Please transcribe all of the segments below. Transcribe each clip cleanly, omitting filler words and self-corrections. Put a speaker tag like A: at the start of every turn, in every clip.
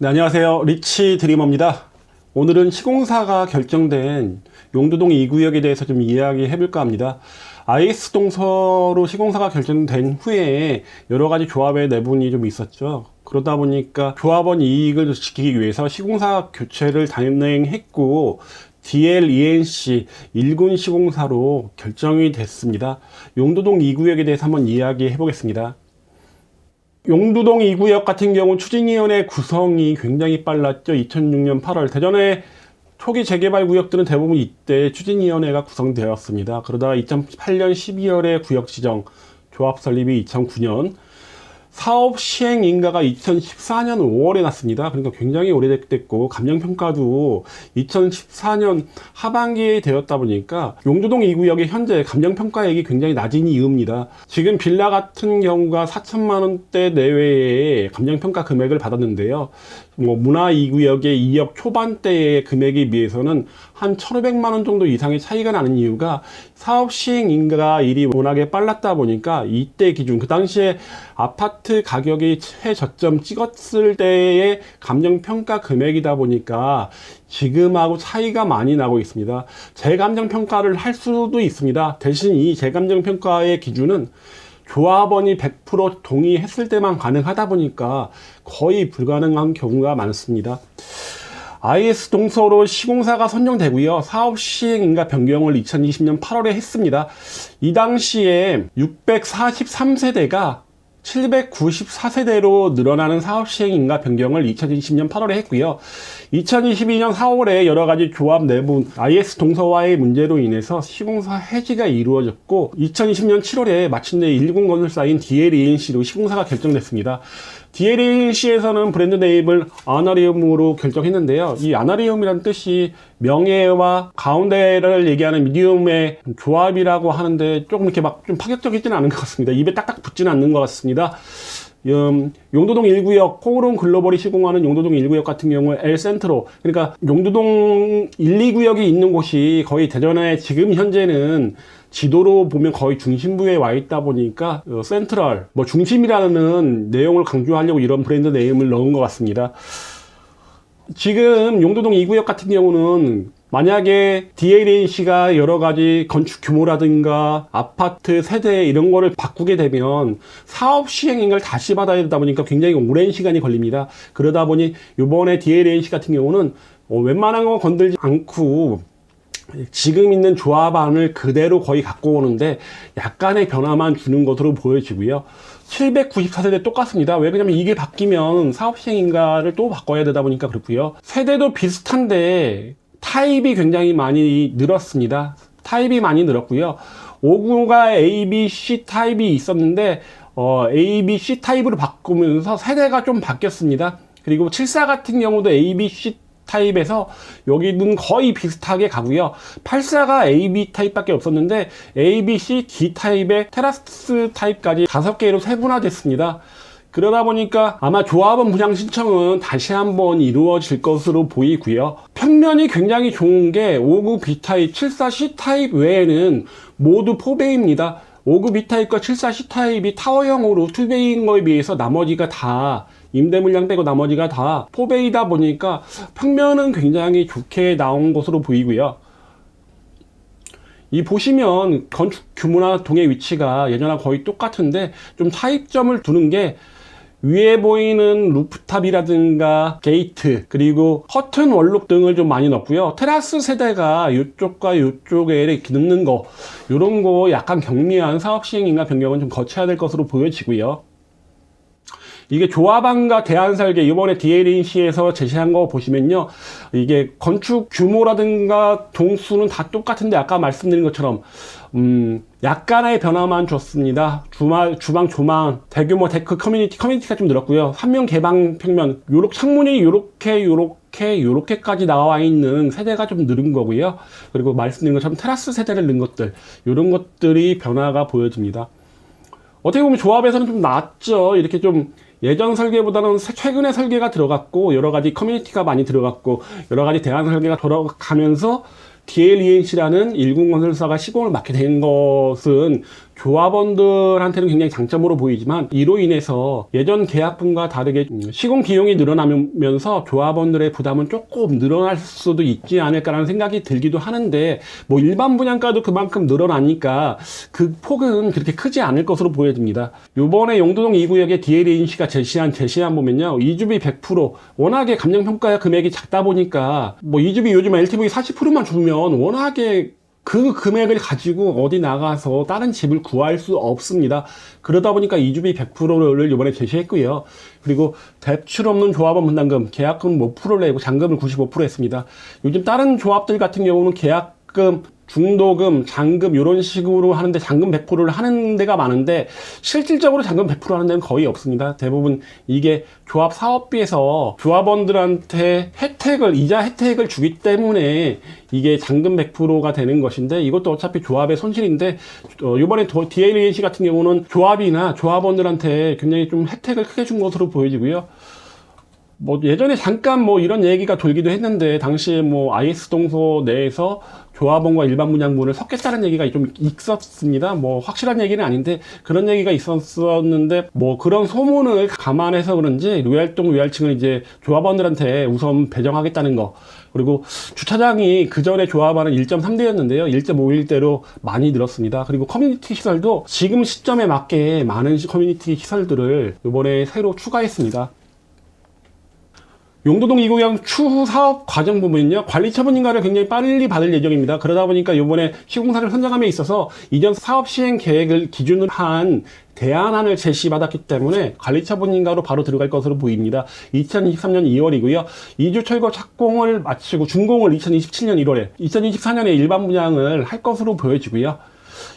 A: 네, 안녕하세요. 리치 드리머입니다. 오늘은 시공사가 결정된 용두동 2구역에 대해서 좀 이야기해 볼까 합니다. IS 동서로 시공사가 결정된 후에 여러 가지 조합의 내분이 좀 있었죠. 그러다 보니까 조합원 이익을 지키기 위해서 시공사 교체를 단행했고 DL-ENC 1군 시공사로 결정이 됐습니다. 용두동 2구역에 대해서 한번 이야기해 보겠습니다. 용두동 2구역 같은 경우 추진위원회 구성이 굉장히 빨랐죠. 2006년 8월 대전의 초기 재개발 구역들은 대부분 이때 추진위원회가 구성되었습니다. 그러다가 2008년 12월에 구역 지정, 조합 설립이 2009년, 사업 시행 인가가 2014년 5월에 났습니다. 그러니까 굉장히 오래됐고 감정평가도 2014년 하반기에 되었다 보니까 용두동 2구역의 현재 감정평가액이 굉장히 낮은 이유입니다. 지금 빌라 같은 경우가 4천만 원대 내외의 감정평가 금액을 받았는데요. 문화 2구역의 2억 초반대의 금액에 비해서는 한 1,500만 원 정도 이상의 차이가 나는 이유가 사업 시행 인가가 일이 워낙에 빨랐다 보니까 이때 기준, 그 당시에 아파트 가격이 최저점 찍었을 때의 감정평가 금액이다 보니까 지금하고 차이가 많이 나고 있습니다. 재감정평가를 할 수도 있습니다. 대신 이 재감정평가의 기준은 조합원이 100% 동의했을 때만 가능하다 보니까 거의 불가능한 경우가 많습니다. IS 동서로 시공사가 선정되고요. 사업 시행인가 변경을 2020년 8월에 했습니다. 이 당시에 643세대가 794세대로 늘어나는 사업 시행인가 변경을 2020년 8월에 했고요. 2022년 4월에 여러가지 조합 내부 IS 동서와의 문제로 인해서 시공사 해지가 이루어졌고 2020년 7월에 마침내 1군 건설사인 DL-ENC로 시공사가 결정됐습니다. DL-ENC에서는 브랜드 네임을 아나리움으로 결정했는데요. 이 아나리움이라는 뜻이 명예와 가운데를 얘기하는 미디움의 조합이라고 하는데 조금 이렇게 막 좀 파격적이지는 않은 것 같습니다. 입에 딱딱 붙지는 않는 것 같습니다. 용두동 1구역, 코오롱 글로벌이 시공하는 용두동 1구역 같은 경우에 엘센트로, 그러니까 용두동 1, 2구역이 있는 곳이 거의 대전에 지금 현재는 지도로 보면 거의 중심부에 와 있다 보니까 센트럴, 중심이라는 내용을 강조하려고 이런 브랜드 네임을 넣은 것 같습니다. 지금 용두동 2구역 같은 경우는 만약에 DL-ENC가 여러 가지 건축 규모라든가 아파트 세대 이런 거를 바꾸게 되면 사업 시행인가를 다시 받아야 되다 보니까 굉장히 오랜 시간이 걸립니다. 그러다 보니 이번에 DL-ENC 같은 경우는 웬만한 거 건들지 않고 지금 있는 조합안을 그대로 거의 갖고 오는데 약간의 변화만 주는 것으로 보여지고요. 794세대 똑같습니다. 왜 그러냐면 이게 바뀌면 사업 시행인가를 또 바꿔야 되다 보니까 그렇고요. 세대도 비슷한데 타입이 굉장히 많이 늘었습니다. 타입이 많이 늘었고요. 5구가 A, B, C 타입이 있었는데 A, B, C 타입으로 바꾸면서 세대가 좀 바뀌었습니다. 그리고 74 같은 경우도 A, B, C 타입에서 여기는 거의 비슷하게 가고요. 84가 A, B 타입밖에 없었는데 A, B, C, D 타입의 테라스 타입까지 5개로 세분화됐습니다. 그러다 보니까 아마 조합원 분양 신청은 다시 한번 이루어질 것으로 보이고요. 평면이 굉장히 좋은 게 5구 B타입, 74 C타입 외에는 모두 포베이입니다. 5구 B타입과 74 C타입이 타워형으로 투베이인 거에 비해서 나머지가 다 임대 물량 빼고 나머지가 다 포베이다 보니까 평면은 굉장히 좋게 나온 것으로 보이고요. 이 보시면 건축 규모나 동의 위치가 예전과 거의 똑같은데 좀 차이점을 두는 게 위에 보이는 루프탑이라든가 게이트 그리고 커튼 원룩 등을 좀 많이 넣고요. 테라스 세대가 이쪽과 이쪽에 이렇게 넣는 거 이런 거 약간 경미한 사업 시행인가 변경은 좀 거쳐야 될 것으로 보여지고요. 이게 조합안과 대안설계 이번에 DL-ENC에서 제시한 거 보시면요. 이게 건축 규모라든가 동수는 다 똑같은데 아까 말씀드린 것처럼 약간의 변화만 줬습니다. 주방 조망, 대규모 데크 커뮤니티가 좀 늘었고요. 3면 개방 평면, 요렇게 창문이 요렇게까지 나와 있는 세대가 좀 늘은 거고요. 그리고 말씀드린 것처럼 테라스 세대를 넣은 것들, 이런 것들이 변화가 보여집니다. 어떻게 보면 조합에서는 좀 낫죠. 이렇게 좀 예전 설계보다는 최근에 설계가 들어갔고 여러 가지 커뮤니티가 많이 들어갔고 여러 가지 대안 설계가 돌아가면서 DL-ENC라는 1군 건설사가 시공을 맡게 된 것은 조합원들한테는 굉장히 장점으로 보이지만 이로 인해서 예전 계약분과 다르게 시공 비용이 늘어나면서 조합원들의 부담은 조금 늘어날 수도 있지 않을까라는 생각이 들기도 하는데 뭐 일반 분양가도 그만큼 늘어나니까 그 폭은 그렇게 크지 않을 것으로 보여집니다. 요번에 용도동 2구역의 DLA인시가 제시한 보면요, 이주비 100%, 워낙에 감정평가 금액이 작다 보니까 뭐 이주비 요즘 LTV 40%만 주면 워낙에 그 금액을 가지고 어디 나가서 다른 집을 구할 수 없습니다. 그러다 보니까 이주비 100%를 이번에 제시했고요. 그리고 대출 없는 조합원 분담금, 계약금 5%를 내고 잔금을 95% 했습니다. 요즘 다른 조합들 같은 경우는 계약금, 중도금, 잔금 이런 식으로 하는데 잔금 100%를 하는 데가 많은데 실질적으로 잔금 100% 하는 데는 거의 없습니다. 대부분 이게 조합 사업비에서 조합원들한테 이자 혜택을 주기 때문에 이게 잔금 100%가 되는 것인데, 이것도 어차피 조합의 손실인데 이번에 DLAC 같은 경우는 조합이나 조합원들한테 굉장히 좀 혜택을 크게 준 것으로 보여지고요. 뭐 예전에 잠깐 뭐 이런 얘기가 돌기도 했는데, 당시에 뭐 IS 동서 내에서 조합원과 일반 분양분을 섞겠다는 얘기가 좀 있었습니다. 뭐 확실한 얘기는 아닌데 그런 얘기가 있었는데, 뭐 그런 소문을 감안해서 그런지 로얄동 로얄층을 이제 조합원들한테 우선 배정하겠다는 거, 그리고 주차장이 그 전에 조합원은 1.3대였는데요 1.5일대로 많이 늘었습니다. 그리고 커뮤니티 시설도 지금 시점에 맞게 많은 커뮤니티 시설들을 이번에 새로 추가했습니다. 용도동 2구역 추후 사업 과정 부분은요, 관리 처분 인가를 굉장히 빨리 받을 예정입니다. 그러다 보니까 이번에 시공사를 선정함에 있어서 이전 사업 시행 계획을 기준으로 한 대안안을 제시받았기 때문에 관리 처분 인가로 바로 들어갈 것으로 보입니다. 2023년 2월이고요. 2주 철거 착공을 마치고 준공을 2027년 1월에, 2024년에 일반 분양을 할 것으로 보여지고요.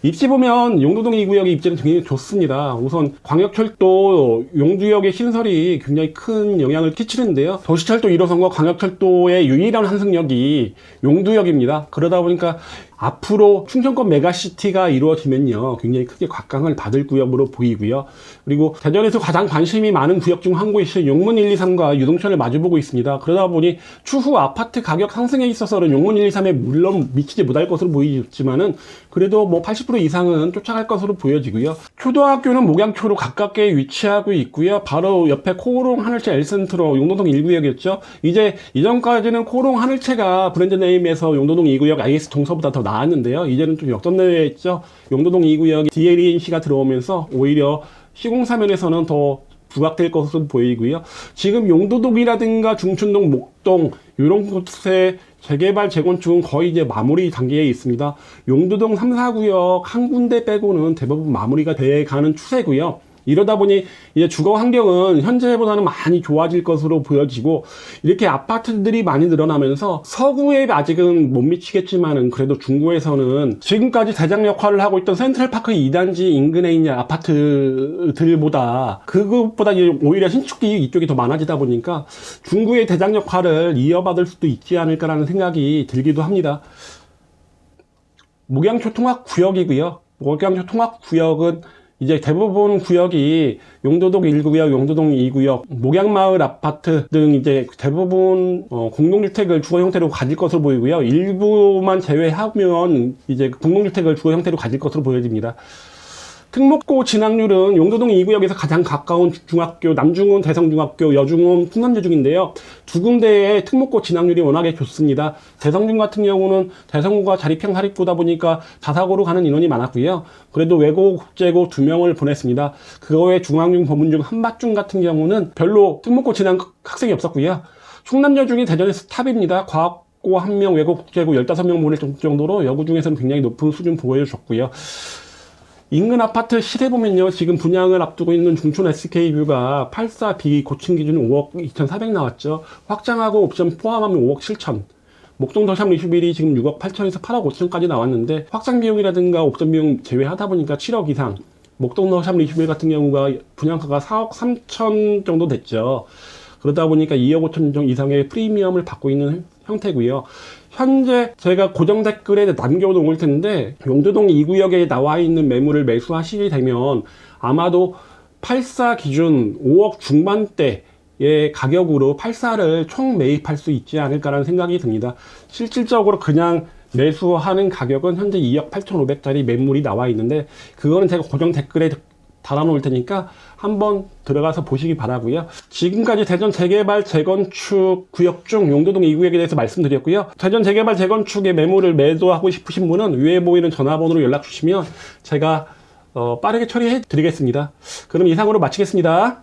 A: 입지 보면 용도동 2구역의 입지는 굉장히 좋습니다. 우선 광역철도 용두역의 신설이 굉장히 큰 영향을 끼치는데요, 도시철도 1호선과 광역철도의 유일한 환승역이 용두역입니다. 그러다 보니까 앞으로 충청권 메가시티가 이루어지면요, 굉장히 크게 곽강을 받을 구역으로 보이고요. 그리고 대전에서 가장 관심이 많은 구역 중 한 곳이 용문 1, 2, 3과 유동천을 마주보고 있습니다. 그러다 보니 추후 아파트 가격 상승에 있어서는 용문 1, 2, 3에 물론 미치지 못할 것으로 보이지만은 그래도 뭐 80% 이상은 쫓아갈 것으로 보여지고요. 초등학교는 목양초로 가깝게 위치하고 있고요. 바로 옆에 코오롱 하늘채 L센트로 용도동 1구역이었죠. 이제 이전까지는 코오롱 하늘채가 브랜드 네임에서 용도동 2구역 IS 동서보다 더 나았는데요, 이제는 좀 역전되었죠. 용도동 2구역 DLAC가 들어오면서 오히려 시공사면에서는 더 부각될 것으로 보이고요. 지금 용도동이라든가 중춘동, 목동 이런 곳의 재개발 재건축은 거의 이제 마무리 단계에 있습니다. 용도동 3, 4구역 한 군데 빼고는 대부분 마무리가 돼 가는 추세고요. 이러다 보니 이제 주거 환경은 현재보다는 많이 좋아질 것으로 보여지고, 이렇게 아파트들이 많이 늘어나면서 서구에 아직은 못 미치겠지만은 그래도 중구에서는 지금까지 대장 역할을 하고 있던 센트럴파크 2단지 인근에 있는 아파트들보다 그것보다 오히려 신축기 이쪽이 더 많아지다 보니까 중구의 대장 역할을 이어받을 수도 있지 않을까라는 생각이 들기도 합니다. 목양초 통합구역이고요. 목양초 통합구역은 이제 대부분 구역이 용도동 1구역, 용도동 2구역, 목양마을 아파트 등 이제 대부분 공동주택을 주거 형태로 가질 것으로 보이고요. 일부만 제외하면 이제 공동주택을 주거 형태로 가질 것으로 보여집니다. 특목고 진학률은 용도동 2구역에서 가장 가까운 중학교, 남중은 대성중학교, 여중은 풍남여중인데요. 두 군데의 특목고 진학률이 워낙에 좋습니다. 대성중 같은 경우는 대성고가 자립형 사립고다 보니까 다사고로 가는 인원이 많았고요. 그래도 외고, 국제고 2명을 보냈습니다. 그 외에 중앙중, 법문중, 한밭중 같은 경우는 별로 특목고 진학 학생이 없었고요. 충남여중이 대전에서 탑입니다. 과학고 1명, 외고, 국제고 15명 보낼 정도로 여고 중에서는 굉장히 높은 수준 보여줬고요. 인근 아파트 시세 보면요, 지금 분양을 앞두고 있는 중촌 SK뷰가 84B 고층 기준 5억 2,400 나왔죠. 확장하고 옵션 포함하면 5억 7천. 목동 더샵 리슈빌이 지금 6억 8천에서 8억 5천까지 나왔는데, 확장 비용이라든가 옵션 비용 제외하다 보니까 7억 이상. 목동 더샵 리슈빌 같은 경우가 분양가가 4억 3천 정도 됐죠. 그러다 보니까 2억 5천 이상의 프리미엄을 받고 있는 형태고요. 현재 제가 고정 댓글에 남겨놓을 텐데, 용도동 2구역에 나와 있는 매물을 매수하시게 되면 아마도 84 기준 5억 중반대의 가격으로 84를 총 매입할 수 있지 않을까라는 생각이 듭니다. 실질적으로 그냥 매수하는 가격은 현재 2억 8,500짜리 매물이 나와 있는데 그거는 제가 고정 댓글에 달아놓을 테니까 한번 들어가서 보시기 바라고요. 지금까지 대전 재개발 재건축 구역 중 용도동 2구역에 대해서 말씀드렸고요. 대전 재개발 재건축의 매물을 매도하고 싶으신 분은 위에 보이는 전화번호로 연락 주시면 제가 빠르게 처리해 드리겠습니다. 그럼 이상으로 마치겠습니다.